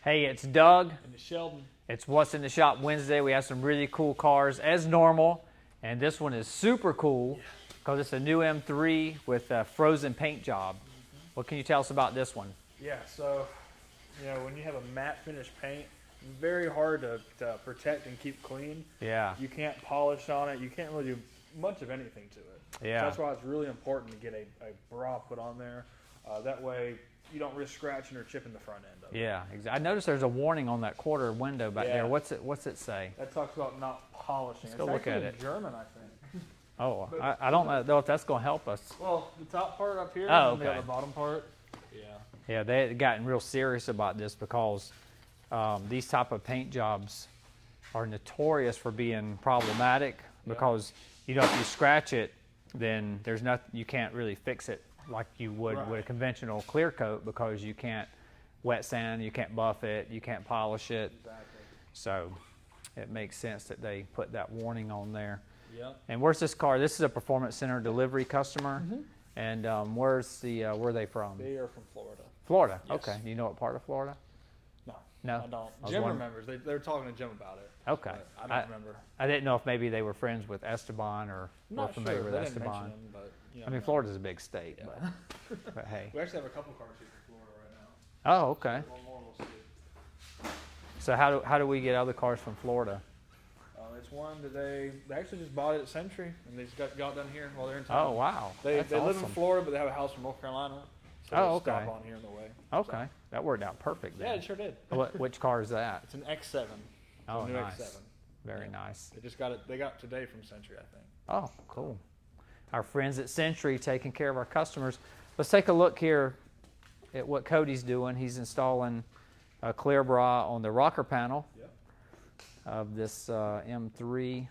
Hey, it's Doug. And it's Sheldon. It's What's in the Shop Wednesday. We have some really cool cars as normal, and this one is super cool because it's a new M3 with a frozen paint job. What can you tell us about this one? Yeah, so, when you have a matte finish paint, very hard to protect and keep clean. Yeah. You can't polish on it. You can't really do much of anything to it. Yeah. So that's why it's really important to get a bra put on there. That way you don't risk scratching or chipping the front end of it. Yeah, exactly. I noticed there's a warning on that quarter window back there. What's it say? That talks about not polishing. Let's go look at it. In German, I think. Oh, I don't know if that's going to help us. Well, the top part up here and the bottom part. Yeah. Yeah, they had gotten real serious about this because these type of paint jobs are notorious for being problematic because if you scratch it, then there's nothing, you can't really fix it like you would with a conventional clear coat because you can't wet sand, you can't buff it, you can't polish it. Exactly. So it makes sense that they put that warning on there. Yep. And where's this car? This is a Performance Center delivery customer. And where are they from? They are from Florida. Florida. Yes. Okay. Do you know what part of Florida? No, I don't. Jim remembers. They were talking to Jim about it. Okay. I don't remember. I didn't know if maybe they were friends with Esteban or were familiar with Esteban. Him, but, I mean, Florida's a big state, but hey. We actually have a couple cars here from Florida right now. Oh, okay. One more, we'll see. So how do we get other cars from Florida? It's one that they actually just bought it at Century, and they just got done here while they're in town. Oh, wow. They awesome. live in Florida, but they have a house in North Carolina. So okay. Stop on here on the way. Okay. So. That worked out perfect then. Yeah, it sure did. Which car is that? It's an X7. Oh, new nice. X7. Very nice. They just got it. They got it today from Century, I think. Oh, cool. Our friends at Century taking care of our customers. Let's take a look here at what Cody's doing. He's installing a clear bra on the rocker panel of this M3.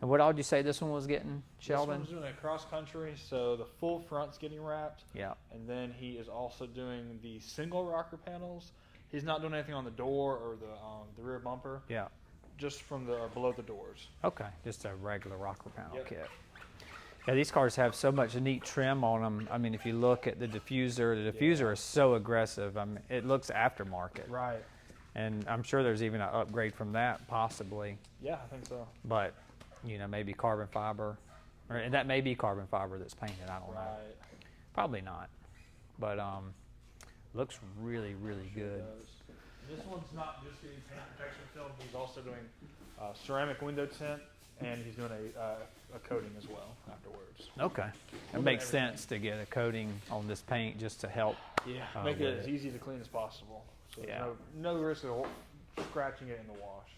And what all did you say this one was getting, Sheldon? This one's doing a cross country, so the full front's getting wrapped. Yeah. And then he is also doing the single rocker panels. He's not doing anything on the door or the rear bumper. Yeah. Just from the below the doors. Okay, just a regular rocker panel kit. Yeah, these cars have so much neat trim on them. I mean, if you look at the diffuser is so aggressive. I mean, it looks aftermarket. Right. And I'm sure there's even an upgrade from that, possibly. Yeah, I think so. But, maybe carbon fiber. And that may be carbon fiber that's painted, I don't know. Probably not. But looks really, really good. This one's not just getting paint protection film. He's also doing ceramic window tint, and he's doing a coating as well afterwards. Okay. It makes sense to get a coating on this paint just to help. Yeah, make it as easy to clean as possible. So no risk of scratching it in the wash.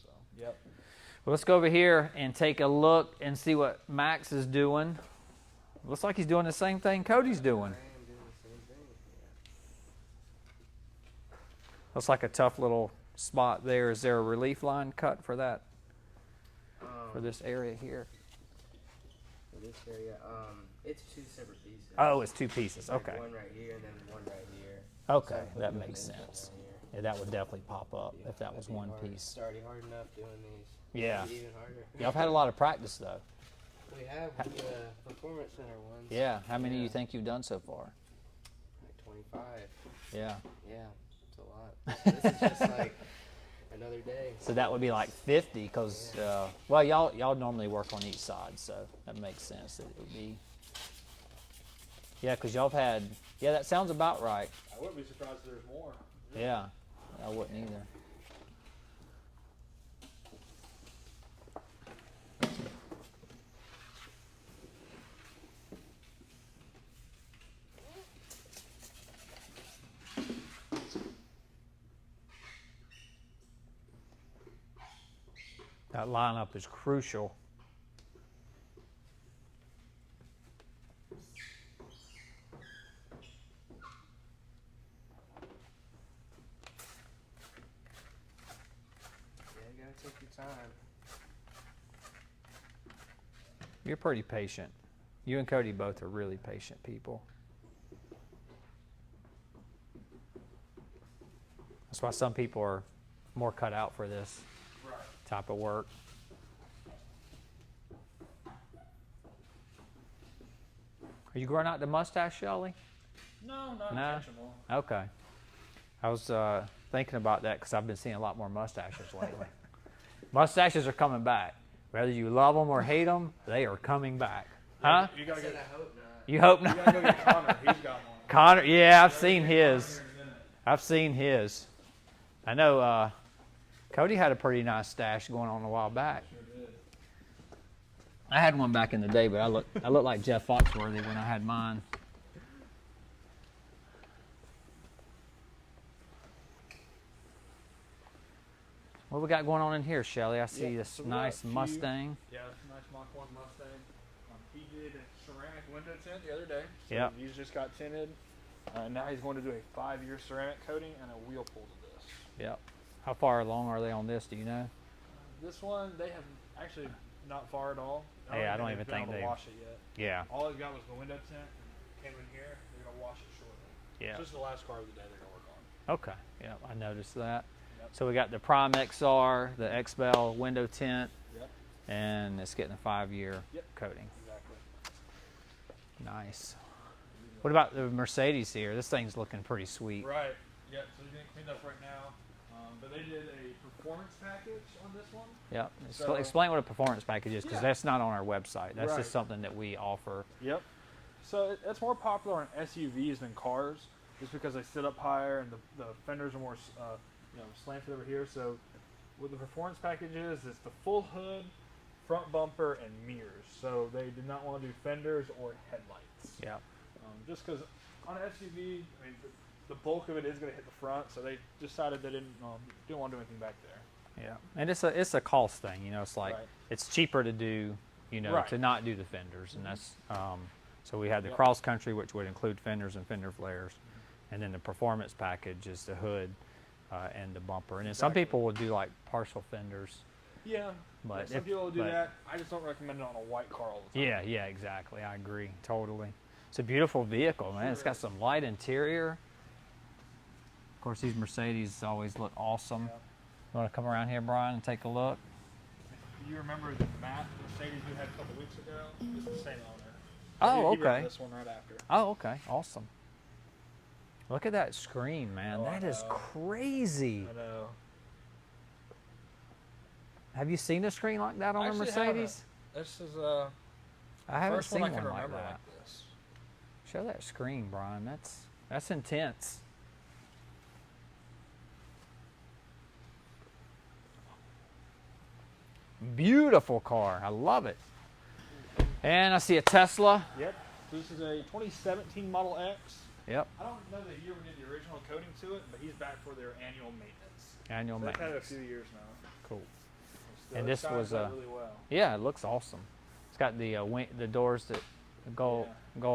So, yep. Well, let's go over here and take a look and see what Max is doing. Looks like he's doing the same thing Cody's doing. Looks like a tough little spot there. Is there a relief line cut for that? For this area here? For this area, it's two separate pieces. Oh, it's two pieces. Okay. Like one right here and then one right here. Okay, that makes sense. Yeah, that would definitely pop up if that was one piece. It's already hard enough doing these. Yeah. Even harder. Y'all have had a lot of practice though. We have with the Performance Center ones. Yeah. How many do you think you've done so far? Like 25. Yeah. Yeah, it's a lot. This is just like another day. So that would be like 50 because, well, y'all normally work on each side, so that makes sense that it would be. Yeah, because y'all have had, that sounds about right. I wouldn't be surprised if there's more. Yeah, I wouldn't either. That lineup is crucial. Yeah, you gotta take your time. You're pretty patient. You and Cody both are really patient people. That's why some people are more cut out for this type of work. Are you growing out the mustache, Shelly? No, not No? intentional. Okay. I was thinking about that because I've been seeing a lot more mustaches lately. Mustaches are coming back. Whether you love them or hate them, they are coming back. Huh? You I gotta said get. I hope not. You hope You not. gotta go get Connor. He's got one. Connor, yeah, I've seen Gotta get his. Connor here in a minute. I've seen his. I know Cody had a pretty nice stash going on a while back. Sure did. I had one back in the day, but I look like Jeff Foxworthy when I had mine. What we got going on in here, Shelly? I see Yeah, this so we got a nice few- Mustang. Yeah, it's a nice Mach 1 Mustang. He did a ceramic window tint the other day. So Yep. These just got tinted. Now he's going to do a 5-year ceramic coating and a wheel pull to this. Yep. How far along are they on this? Do you know? This one, they have actually not far at all. Hey, I don't even they've been think able to they- wash it yet. Yeah. All they've got was the window tint. Came in here. They're going to wash it shortly. Yeah. This is the last car of the day they're going to work on. Okay. Yeah, I noticed that. Yep. So we got the Prime XR, the XPEL window tint, Yep. and it's getting a 5-year Yep. coating. Exactly. Nice. What about the Mercedes here? This thing's looking pretty sweet. Right. Yeah, so they're getting cleaned up right now. But they did a performance package on this one. Yep. So- Explain what a performance package is, because Yeah. that's not on our website. That's Right. just something that we offer. Yep. So it's more popular in SUVs than cars, just because they sit up higher and the fenders are more, slanted over here. So what the performance package is, it's the full hood, front bumper, and mirrors. So they did not want to do fenders or headlights. Yeah. Just because on an SUV, I mean, the bulk of it is going to hit the front, so they decided they didn't want to do anything back there. Yeah. And it's a cost thing. You know, it's like Right. it's cheaper to do, Right. to not do the fenders, and that's so we had the Yep. cross country, which would include fenders and fender flares, and then the performance package is the hood and the bumper. And then some Exactly. people will do like partial fenders. Yeah, But some if- people will do but- that. I just don't recommend it on a white car all the time. Yeah, yeah, exactly. I agree totally. It's a beautiful vehicle, man. It's got some light interior. Of course, these Mercedes always look awesome. Yeah. You want to come around here, Brian, and take a look? Do you remember the Mach Mercedes we had a couple weeks ago? It's the same owner. Oh, He ran okay. this one right after. Oh, okay. Awesome. Look at that screen, man. Oh, I That is know. crazy. I know. Have you seen a screen like that on a Actually Mercedes? This is I haven't first seen one one I can like remember that. like this. Show that screen, Brian. That's intense. Beautiful car. I love it. And I see a Tesla. Yep. This is a 2017 Model X. Yep. I don't know the year we did the original coating to it, but he's back for their annual maintenance. Annual So they've had it a maintenance. few years now. Cool. Still, And it this shines was, up really well. Yeah, it looks awesome. It's got the the doors that gull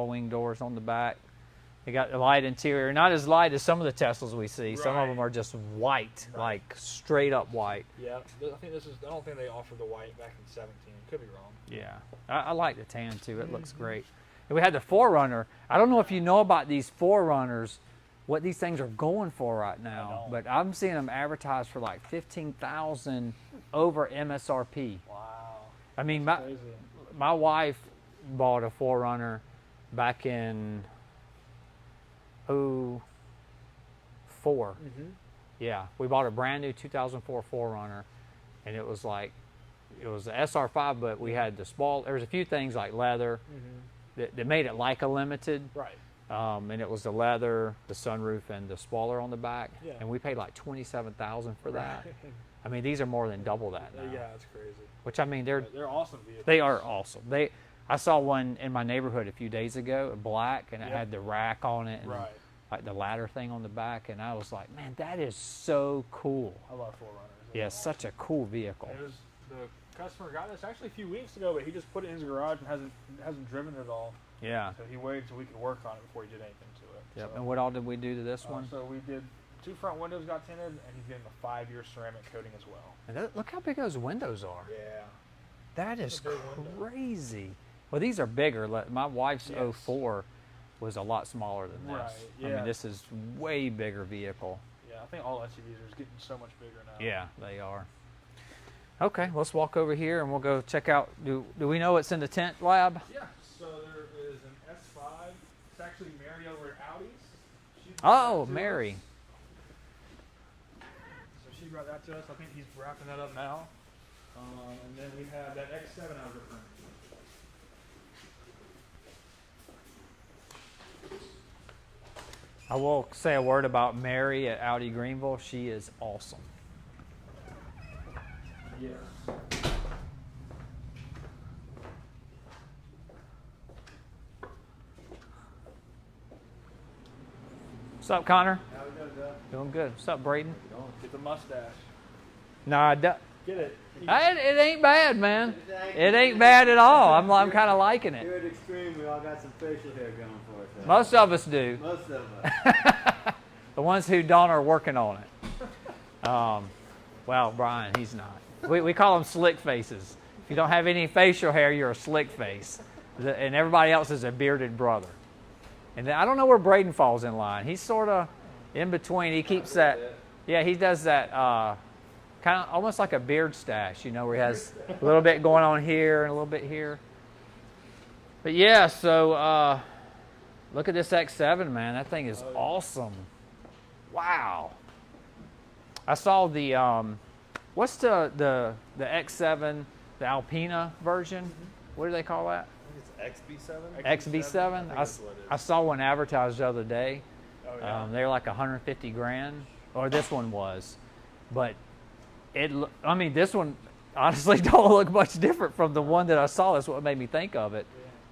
wing doors on the back. You got the light interior, not as light as some of the Teslas we see. Some of Right. them are just white, Right. like straight up white. Yeah, I think this is. I don't think they offered the white back in 17. Could be wrong. Yeah, I like the tan too. It looks great. And we had the 4Runner. I don't know if you know about these 4Runners, what these things are going for right now, don't. but I'm seeing them advertised for like 15,000 over MSRP. Wow. I mean, Crazy. my wife bought a 4Runner back in 04. Mm-hmm. Yeah, we bought a brand new 2004 4Runner, and it was like, it was the SR5, but we had the spoil. There was a few things like leather that made it like a limited, Right. and it was the leather, the sunroof, and the spoiler on the back. Yeah. And we paid like $27,000 for that. Right. I mean, these are more than double that now. Yeah, it's crazy. Which I mean, They're awesome vehicles. they are awesome. I saw one in my neighborhood a few days ago, black, and it Yep. had the rack on it, and Right. like the ladder thing on the back, and I was like, man, that is so cool. I love 4Runners. Yeah, such a cool vehicle. It was the customer got this actually a few weeks ago, but he just put it in his garage and hasn't driven it at all. Yeah. So he waited till we could work on it before he did anything to it. Yep. So, And what all did we do to this one? So we did 2 front windows got tinted, and he's getting a 5-year ceramic coating as well. And look how big those windows are. Yeah. That is a big window. crazy. Well, these are bigger. My wife's Yes. 04 was a lot smaller than this. Right, I yeah. mean, this is way bigger vehicle. Yeah, I think all SUVs are getting so much bigger now. Yeah, they are. Okay, let's walk over here and we'll go check out. Do we know what's in the tent lab? Yeah. So there is an S5. It's actually Mary over at Audi's. She Oh, brought that to Mary. us. So she brought that to us. I think he's wrapping that up now. And then we have that X7 I was referring to. I will say a word about Mary at Audi Greenville. She is awesome. Yes. What's up, Connor? How we doing, Doug? Doing good. What's up, Braden? Get the mustache. Nah, Get it. it ain't bad, man. It ain't bad at all. I'm kind of liking Here it. at Extreme, we all got some facial hair going for us. Most of us do. Most of us. The ones who don't are working on it. Well, Brian, he's not. We call them slick faces. If you don't have any facial hair, you're a slick face. And everybody else is a bearded brother. And then, I don't know where Braden falls in line. He's sort of in between. He keeps that, yeah, he does that kind of almost like a beard stash, you know, where he has a little bit going on here and a little bit here. But yeah, so look at this X7, man. That thing is awesome. Wow. I saw the, what's the X7, the Alpina version? What do they call that? It's XB7? XB7. I saw one advertised the other day. Oh, yeah. They're like 150 grand, or this one was, but I mean, this one honestly don't look much different from the one that I saw. That's what made me think of it,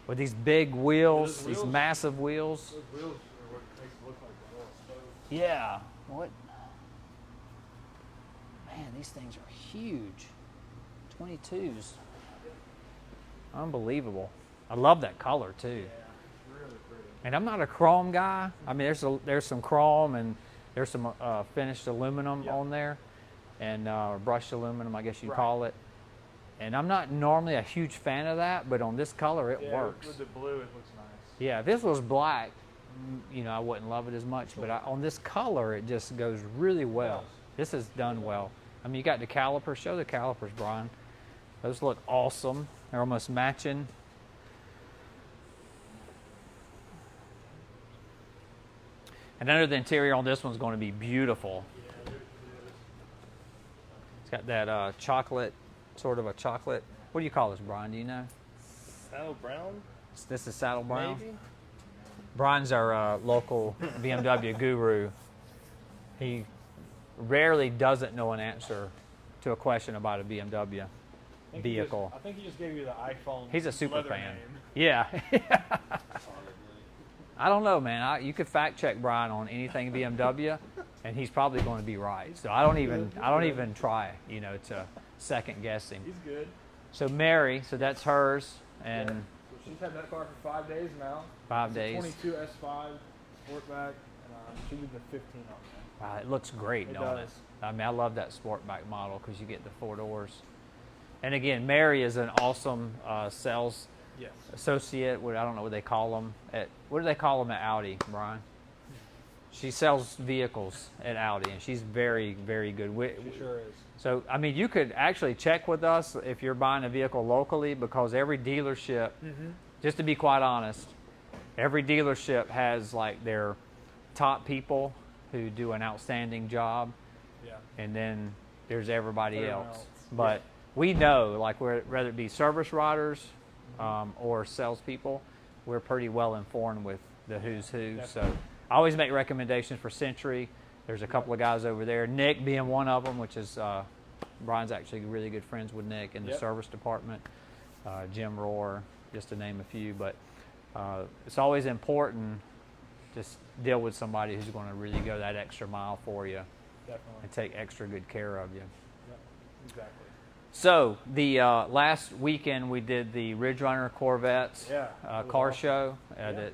with these big wheels, these massive wheels. Those wheels are what makes it look like the whole stove. Yeah. What? Man, these things are huge. 22s. Unbelievable. I love that color too. Yeah, really pretty. And I'm not a chrome guy. I mean, there's some chrome and there's some finished aluminum on there, and brushed aluminum, I guess you'd call it. And I'm not normally a huge fan of that, but on this color, it works. With the blue, it looks nice. Yeah, if this was black, you know, I wouldn't love it as much. But on this color, it just goes really well. This is done well. I mean, you got the calipers. Show the calipers, Brian. Those look awesome. They're almost matching. And under the interior on this one's going to be beautiful. It's got that chocolate, sort of a chocolate. What do you call this, Brian? Do you know? Saddle brown? This is saddle brown. Maybe? Brian's our local BMW guru. He rarely doesn't know an answer to a question about a BMW vehicle. I think he just gave you the iPhone. He's a super leather fan. name. Yeah. I don't know, man. You could fact check Brian on anything BMW, and he's probably going to be right. So I don't even try, you know, to second guess him. He's good. So Mary, so that's hers, and So she's had that car for 5 days now. 5 It's days. a 22 S5 Sportback, and she did the 15 on there. Wow, it looks great, It don't does. it? I mean, I love that Sportback model because you get the 4 doors. And again, Mary is an awesome sales Yes. associate. I don't know what they call them what do they call them at Audi, Brian? She sells vehicles at Audi, and she's very, very good. She sure is. So, I mean, you could actually check with us if you're buying a vehicle locally, because every dealership, just to be quite honest, every dealership has like their top people who do an outstanding job, Yeah. and then there's everybody Everyone else. else. But we know, like, whether it be service riders or salespeople, we're pretty well informed with the who's who. Definitely. So I always make recommendations for Century. There's a couple of guys over there, Nick being one of them, which is Brian's actually really good friends with Nick in the service department. Jim Rohr, just to name a few. But it's always important to deal with somebody who's going to really go that extra mile for you Definitely. and take extra good care of you. Yep. Exactly. So the last weekend we did the Ridge Runner Corvettes Yeah, that was car awesome. show. Yeah.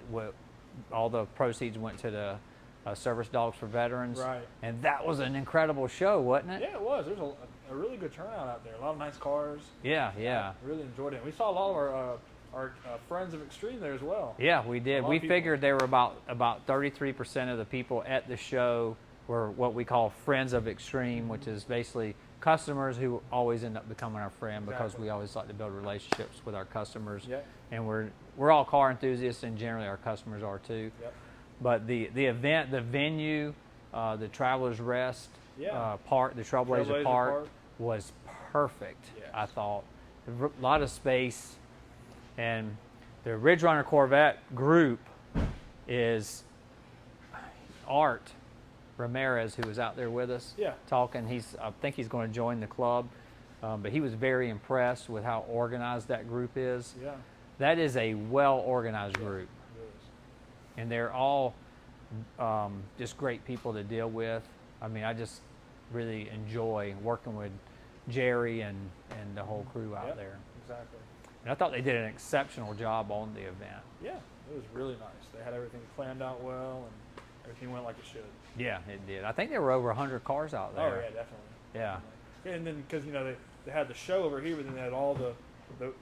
All the proceeds went to the Service Dogs for Veterans. Right. And that was an incredible show, wasn't it? Yeah, it was. There's a really good turnout out there. A lot of nice cars. Yeah, yeah. I really enjoyed it. We saw a lot of our friends of Extreme there as well. Yeah, we did. lot We of people. figured there were about 33% of the people at the show were what we call friends of Extreme, which is basically customers who always end up becoming our friend because Exactly. we always like to build relationships with our customers. Yeah. And we're we're all car enthusiasts, and generally our customers are too. Yep. But the event, the venue, the Travelers Rest Yeah. park, the Trailblazer Trailblazer Park Park. was perfect. Yes. I thought a lot of space, and the Ridge Runner Corvette group is Art Ramirez, who was out there with us Yeah. talking. I think he's going to join the club, but he was very impressed with how organized that group is. Yeah. That is a well-organized group, It is. and they're all just great people to deal with. I mean, I just really enjoy working with Jerry and the whole crew out Yep. there. Exactly. And I thought they did an exceptional job on the event. Yeah. It was really nice. They had everything planned out well, and everything went like it should. Yeah, it did. I think there were over 100 cars out Oh there. yeah, definitely. Yeah. And then because they had the show over here, but then they had all the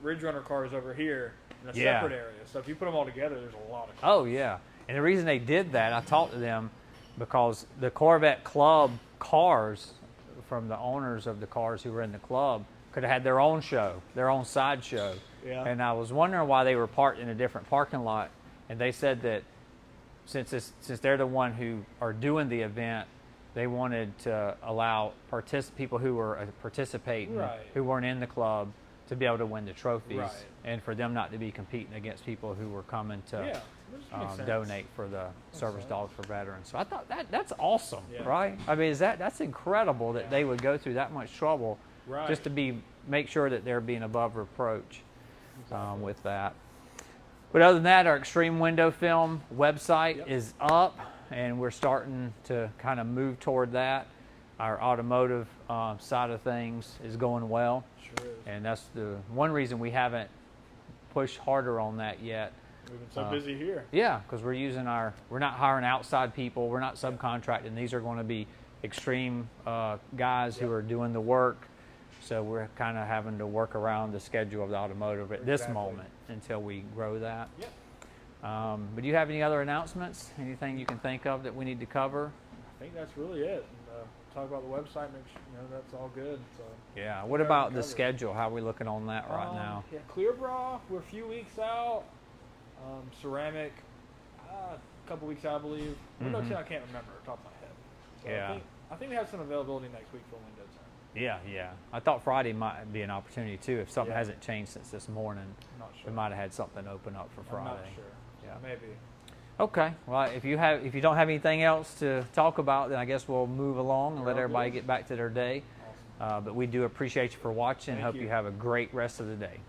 Ridge Runner cars over here in a Yeah. separate area. So if you put them all together, there's a lot of cars. Oh, yeah. And the reason they did that, I talked to them because the Corvette Club cars from the owners of the cars who were in the club could have had their own show, their own side show. Yeah. And I was wondering why they were parked in a different parking lot. And they said that since they're the one who are doing the event, they wanted to allow people who were participating, Right. who weren't in the club, to be able to win the trophies, Right. and for them not to be competing against people who were coming to Yeah. Which makes sense. donate for the service sense. dogs for veterans. So I thought that's awesome, Yeah. right? I mean, that's incredible that Yeah. they would go through that much trouble Right. just to make sure that they're being above reproach with that. But other than that, our Extreme Window Film website Yep. is up, and we're starting to kind of move toward that. Our automotive side of things is going well, Sure is. and that's the one reason we haven't pushed harder on that yet. We've been so busy here. Yeah, because we're not hiring outside people, we're not subcontracting. These are going to be extreme guys who Yep. are doing the work. So we're kind of having to work around the schedule of the automotive at this Exactly. moment until we grow that. Yep. But do you have any other announcements? Anything you can think of that we need to cover? I think that's really it. And, talk about the website. Make sure that's all good. So. Yeah. What Got it about the covered. schedule? How are we looking on that right now? Yeah, Clear Bra, we're a few weeks out. Ceramic, a couple weeks out, I believe. Window tint, I can't remember off the top of my head. So Yeah. I think we have some availability next week for window tint. Yeah. I thought Friday might be an opportunity too. If something Yeah. hasn't changed since this morning, I'm not sure. we might have had something open up for Friday. I'm not sure. Yeah. Maybe. Okay. Well, if you don't have anything else to talk about, then I guess we'll move along and We're let all everybody good. get back to their day. Awesome. But we do appreciate you for watching. Thank Hope you. you have a great rest of the day.